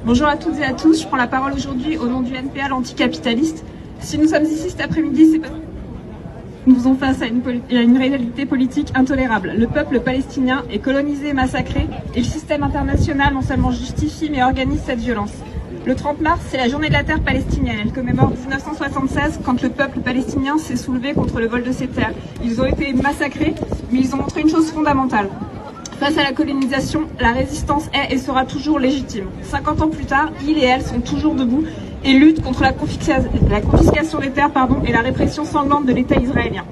Bonjour à toutes et à tous, je prends la parole aujourd'hui au nom du NPA l'anticapitaliste. Si nous sommes ici cet après-midi, c'est parce que nous faisons face à une réalité politique intolérable. Le peuple palestinien est colonisé et massacré, et le système international non seulement justifie mais organise cette violence. Le 30 mars, c'est la journée de la terre palestinienne. Elle commémore 1976, quand le peuple palestinien s'est soulevé contre le vol de ses terres. Ils ont été massacrés, mais ils ont montré une chose fondamentale. Face à la colonisation, la résistance est et sera toujours légitime. 50 ans plus tard, ils et elles sont toujours debout et luttent contre la confiscation des terres et la répression sanglante de l'État israélien.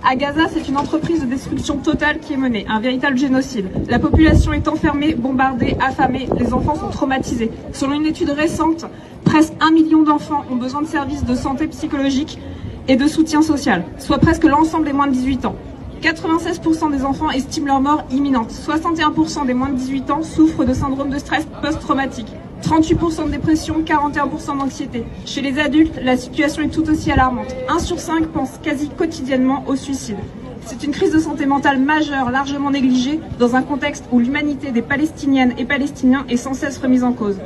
À Gaza, c'est une entreprise de destruction totale qui est menée, un véritable génocide. La population est enfermée, bombardée, affamée, les enfants sont traumatisés. Selon une étude récente, presque 1 million d'enfants ont besoin de services de santé psychologique et de soutien social, soit presque l'ensemble des moins de 18 ans. 96% des enfants estiment leur mort imminente. 61% des moins de 18 ans souffrent de syndrome de stress post-traumatique. 38% de dépression, 41% d'anxiété. Chez les adultes, la situation est tout aussi alarmante. 1 sur 5 pense quasi quotidiennement au suicide. C'est une crise de santé mentale majeure, largement négligée, dans un contexte où l'humanité des Palestiniennes et Palestiniens est sans cesse remise en cause.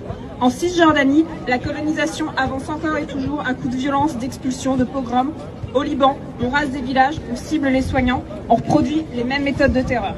En Cisjordanie, la colonisation avance encore et toujours à coups de violence, d'expulsion, de pogroms. Au Liban, on rase des villages, on cible les soignants, on reproduit les mêmes méthodes de terreur.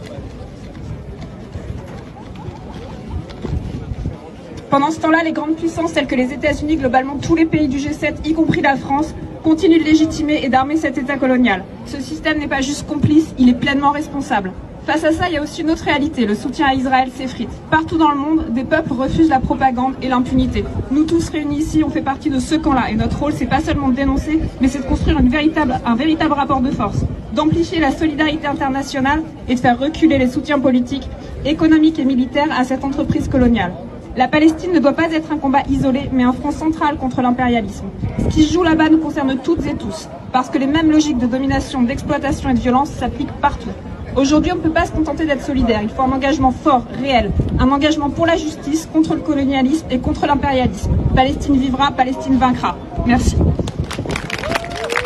Pendant ce temps-là, les grandes puissances telles que les États-Unis, globalement tous les pays du G7, y compris la France, continuent de légitimer et d'armer cet État colonial. Ce système n'est pas juste complice, il est pleinement responsable. Face à ça, il y a aussi une autre réalité, le soutien à Israël s'effrite. Partout dans le monde, des peuples refusent la propagande et l'impunité. Nous tous réunis ici, on fait partie de ce camp-là, et notre rôle, c'est pas seulement de dénoncer, mais c'est de construire un véritable rapport de force, d'amplifier la solidarité internationale et de faire reculer les soutiens politiques, économiques et militaires à cette entreprise coloniale. La Palestine ne doit pas être un combat isolé, mais un front central contre l'impérialisme. Ce qui se joue là-bas nous concerne toutes et tous, parce que les mêmes logiques de domination, d'exploitation et de violence s'appliquent partout. Aujourd'hui, on ne peut pas se contenter d'être solidaire, il faut un engagement fort, réel, un engagement pour la justice, contre le colonialisme et contre l'impérialisme. Palestine vivra, Palestine vaincra. Merci.